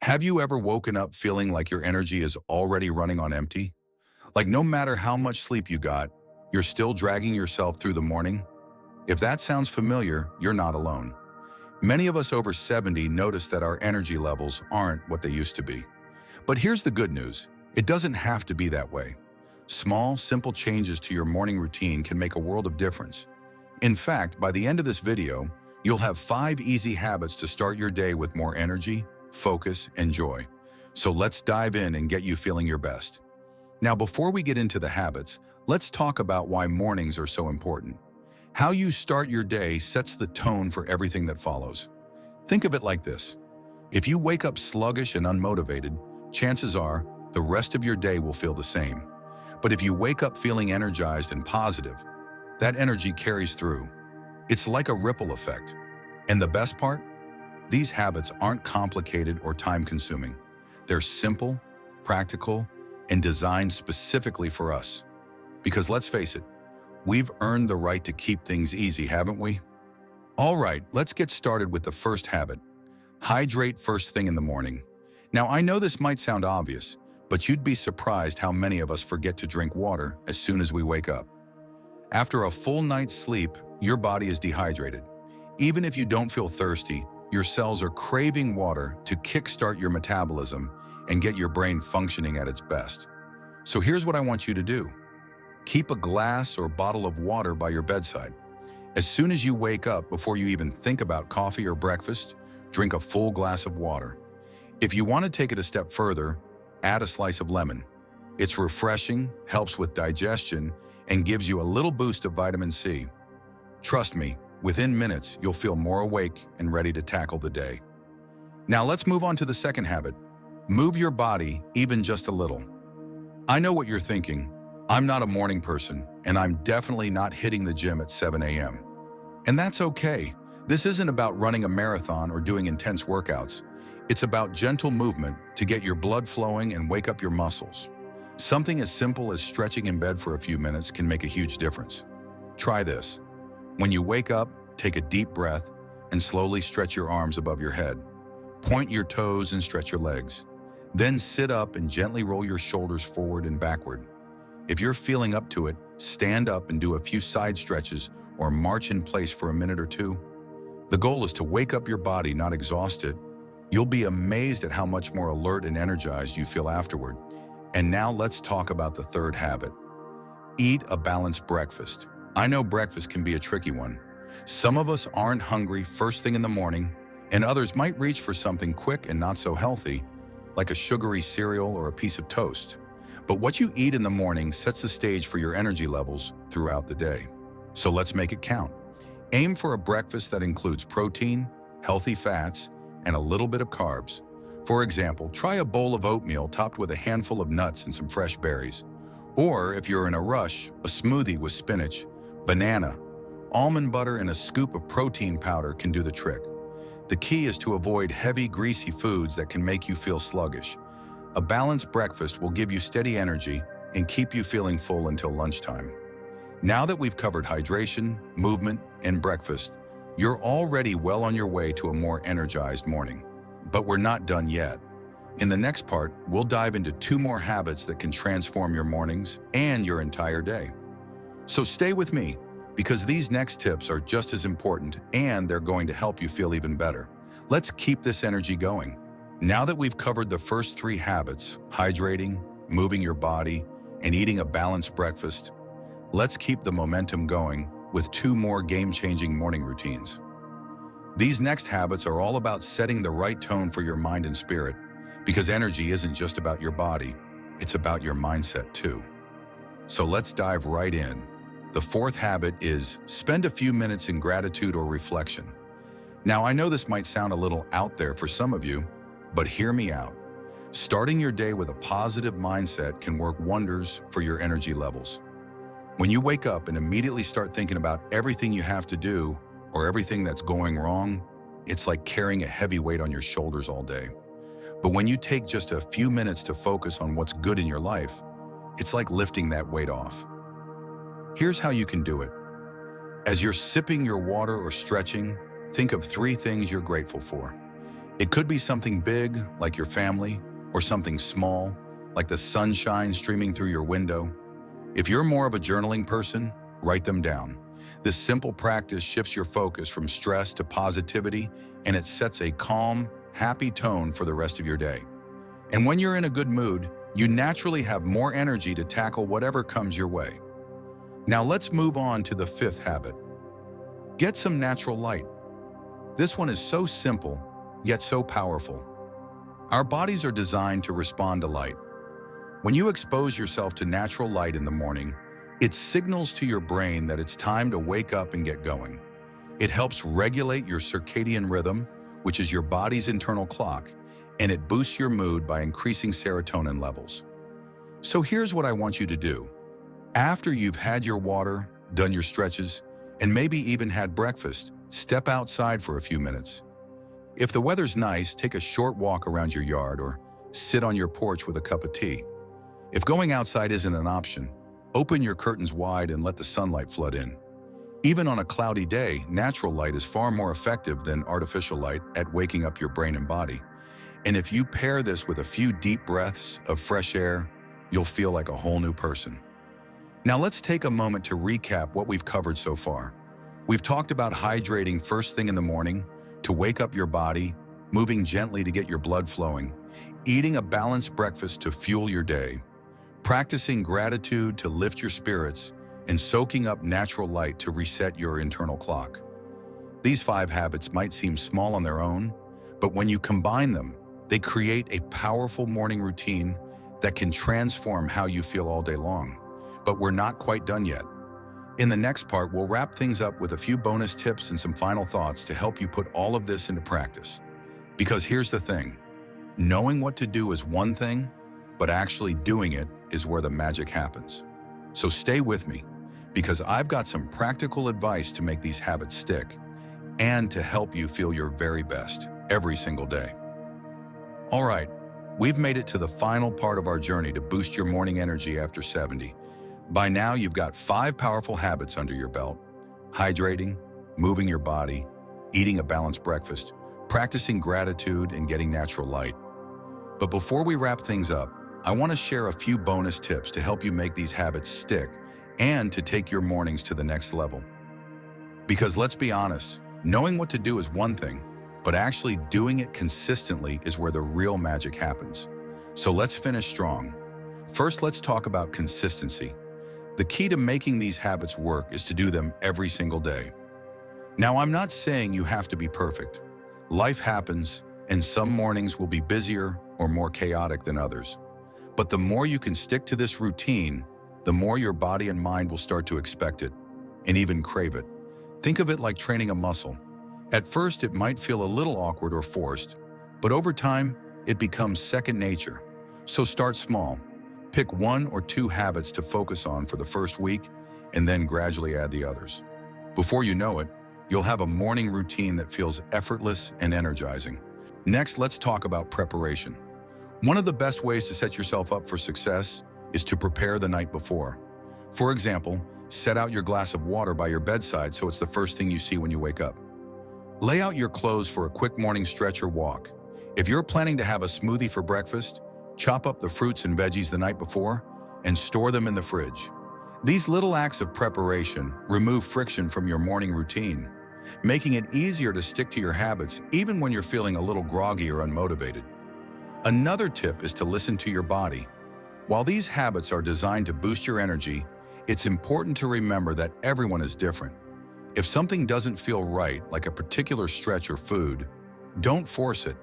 Have you ever woken up feeling like your energy is already running on empty? Like no matter how much sleep you got, you're still dragging yourself through the morning? If that sounds familiar, you're not alone. Many of us over 70 notice that our energy levels aren't what they used to be. But here's the good news. It doesn't have to be that way. Small, simple changes to your morning routine can make a world of difference. In fact, by the end of this video, you'll have 5 easy habits to start your day with more energy, focus, and joy. So let's dive in and get you feeling your best. Now, before we get into the habits, let's talk about why mornings are so important. How you start your day sets the tone for everything that follows. Think of it like this. If you wake up sluggish and unmotivated, chances are the rest of your day will feel the same. But if you wake up feeling energized and positive, that energy carries through. It's like a ripple effect. And the best part? These habits aren't complicated or time-consuming. They're simple, practical, and designed specifically for us. Because let's face it, we've earned the right to keep things easy, haven't we? All right, let's get started with the first habit. Hydrate first thing in the morning. Now, I know this might sound obvious, but you'd be surprised how many of us forget to drink water as soon as we wake up. After a full night's sleep, your body is dehydrated. Even if you don't feel thirsty, your cells are craving water to kickstart your metabolism and get your brain functioning at its best. So here's what I want you to do. Keep a glass or bottle of water by your bedside. As soon as you wake up, before you even think about coffee or breakfast, drink a full glass of water. If you want to take it a step further, add a slice of lemon. It's refreshing, helps with digestion, and gives you a little boost of vitamin C. Trust me, within minutes, you'll feel more awake and ready to tackle the day. Now let's move on to the second habit. Move your body even just a little. I know what you're thinking. I'm not a morning person, and I'm definitely not hitting the gym at 7 a.m. And that's okay. This isn't about running a marathon or doing intense workouts. It's about gentle movement to get your blood flowing and wake up your muscles. Something as simple as stretching in bed for a few minutes can make a huge difference. Try this. When you wake up, take a deep breath and slowly stretch your arms above your head. Point your toes and stretch your legs. Then sit up and gently roll your shoulders forward and backward. If you're feeling up to it, stand up and do a few side stretches or march in place for a minute or two. The goal is to wake up your body, not exhaust it. You'll be amazed at how much more alert and energized you feel afterward. And now let's talk about the third habit. Eat a balanced breakfast. I know breakfast can be a tricky one. Some of us aren't hungry first thing in the morning, and others might reach for something quick and not so healthy, like a sugary cereal or a piece of toast. But what you eat in the morning sets the stage for your energy levels throughout the day. So let's make it count. Aim for a breakfast that includes protein, healthy fats, and a little bit of carbs. For example, try a bowl of oatmeal topped with a handful of nuts and some fresh berries. Or if you're in a rush, a smoothie with spinach, banana, almond butter, and a scoop of protein powder can do the trick. The key is to avoid heavy, greasy foods that can make you feel sluggish. A balanced breakfast will give you steady energy and keep you feeling full until lunchtime. Now that we've covered hydration, movement, and breakfast, you're already well on your way to a more energized morning. But we're not done yet. In the next part, we'll dive into 2 more habits that can transform your mornings and your entire day. So stay with me, because these next tips are just as important and they're going to help you feel even better. Let's keep this energy going. Now that we've covered the first 3 habits, hydrating, moving your body, and eating a balanced breakfast, let's keep the momentum going with 2 more game-changing morning routines. These next habits are all about setting the right tone for your mind and spirit, because energy isn't just about your body, it's about your mindset too. So let's dive right in. The 4th habit is spend a few minutes in gratitude or reflection. Now, I know this might sound a little out there for some of you, but hear me out. Starting your day with a positive mindset can work wonders for your energy levels. When you wake up and immediately start thinking about everything you have to do or everything that's going wrong, it's like carrying a heavy weight on your shoulders all day. But when you take just a few minutes to focus on what's good in your life, it's like lifting that weight off. Here's how you can do it. As you're sipping your water or stretching, think of 3 things you're grateful for. It could be something big, like your family, or something small, like the sunshine streaming through your window. If you're more of a journaling person, write them down. This simple practice shifts your focus from stress to positivity, and it sets a calm, happy tone for the rest of your day. And when you're in a good mood, you naturally have more energy to tackle whatever comes your way. Now let's move on to the fifth habit. Get some natural light. This one is so simple, yet so powerful. Our bodies are designed to respond to light. When you expose yourself to natural light in the morning, it signals to your brain that it's time to wake up and get going. It helps regulate your circadian rhythm, which is your body's internal clock, and it boosts your mood by increasing serotonin levels. So here's what I want you to do. After you've had your water, done your stretches, and maybe even had breakfast, step outside for a few minutes. If the weather's nice, take a short walk around your yard or sit on your porch with a cup of tea. If going outside isn't an option, open your curtains wide and let the sunlight flood in. Even on a cloudy day, natural light is far more effective than artificial light at waking up your brain and body. And if you pair this with a few deep breaths of fresh air, you'll feel like a whole new person. Now let's take a moment to recap what we've covered so far. We've talked about hydrating first thing in the morning to wake up your body, moving gently to get your blood flowing, eating a balanced breakfast to fuel your day, practicing gratitude to lift your spirits, and soaking up natural light to reset your internal clock. These 5 habits might seem small on their own, but when you combine them, they create a powerful morning routine that can transform how you feel all day long. But we're not quite done yet. In the next part, we'll wrap things up with a few bonus tips and some final thoughts to help you put all of this into practice. Because here's the thing, knowing what to do is one thing, but actually doing it is where the magic happens. So stay with me, because I've got some practical advice to make these habits stick and to help you feel your very best every single day. All right, we've made it to the final part of our journey to boost your morning energy after 70. By now, you've got 5 powerful habits under your belt: hydrating, moving your body, eating a balanced breakfast, practicing gratitude, and getting natural light. But before we wrap things up, I want to share a few bonus tips to help you make these habits stick and to take your mornings to the next level. Because let's be honest, knowing what to do is one thing, but actually doing it consistently is where the real magic happens. So let's finish strong. First, let's talk about consistency. The key to making these habits work is to do them every single day. Now, I'm not saying you have to be perfect. Life happens, and some mornings will be busier or more chaotic than others. But the more you can stick to this routine, the more your body and mind will start to expect it and even crave it. Think of it like training a muscle. At first, it might feel a little awkward or forced, but over time, it becomes second nature. So start small. Pick 1 or 2 habits to focus on for the first week, and then gradually add the others. Before you know it, you'll have a morning routine that feels effortless and energizing. Next, let's talk about preparation. One of the best ways to set yourself up for success is to prepare the night before. For example, set out your glass of water by your bedside so it's the first thing you see when you wake up. Lay out your clothes for a quick morning stretch or walk. If you're planning to have a smoothie for breakfast, chop up the fruits and veggies the night before and store them in the fridge. These little acts of preparation remove friction from your morning routine, making it easier to stick to your habits even when you're feeling a little groggy or unmotivated. Another tip is to listen to your body. While these habits are designed to boost your energy, it's important to remember that everyone is different. If something doesn't feel right, like a particular stretch or food, don't force it.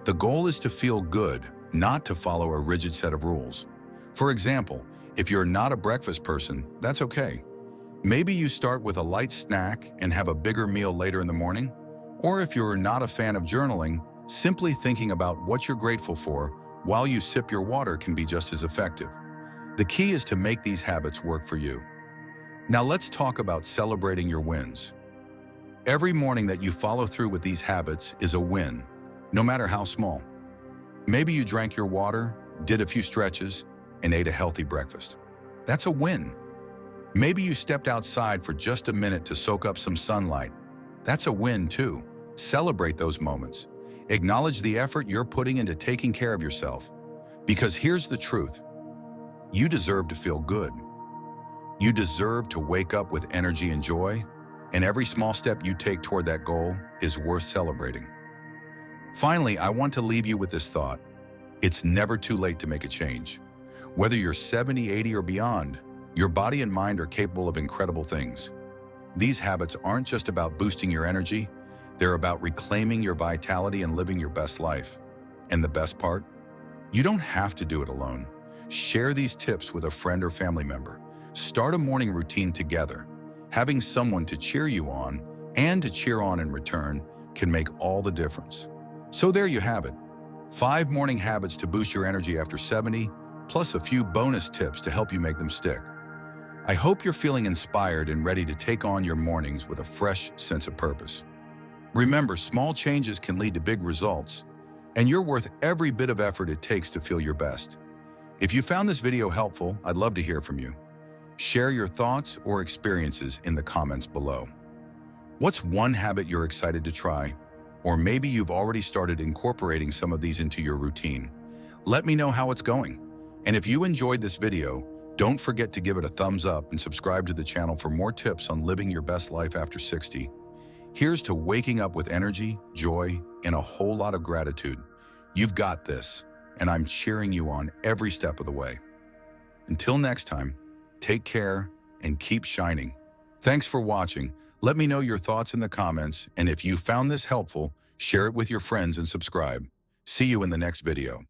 The goal is to feel good, not to follow a rigid set of rules. For example, if you're not a breakfast person, that's okay. Maybe you start with a light snack and have a bigger meal later in the morning. Or if you're not a fan of journaling, simply thinking about what you're grateful for while you sip your water can be just as effective. The key is to make these habits work for you. Now let's talk about celebrating your wins. Every morning that you follow through with these habits is a win, no matter how small. Maybe you drank your water, did a few stretches, and ate a healthy breakfast. That's a win. Maybe you stepped outside for just a minute to soak up some sunlight. That's a win too. Celebrate those moments. Acknowledge the effort you're putting into taking care of yourself. Because here's the truth. You deserve to feel good. You deserve to wake up with energy and joy, and every small step you take toward that goal is worth celebrating. Finally, I want to leave you with this thought. It's never too late to make a change. Whether you're 70, 80, or beyond, your body and mind are capable of incredible things. These habits aren't just about boosting your energy, they're about reclaiming your vitality and living your best life. And the best part? You don't have to do it alone. Share these tips with a friend or family member. Start a morning routine together. Having someone to cheer you on and to cheer on in return can make all the difference. So there you have it. 5 morning habits to boost your energy after 70, plus a few bonus tips to help you make them stick. I hope you're feeling inspired and ready to take on your mornings with a fresh sense of purpose. Remember, small changes can lead to big results, and you're worth every bit of effort it takes to feel your best. If you found this video helpful, I'd love to hear from you. Share your thoughts or experiences in the comments below. What's one habit you're excited to try? Or maybe you've already started incorporating some of these into your routine. Let me know how it's going. And if you enjoyed this video, don't forget to give it a thumbs up and subscribe to the channel for more tips on living your best life after 60. Here's to waking up with energy, joy, and a whole lot of gratitude. You've got this, and I'm cheering you on every step of the way. Until next time, take care and keep shining. Thanks for watching. Let me know your thoughts in the comments, and if you found this helpful, share it with your friends and subscribe. See you in the next video.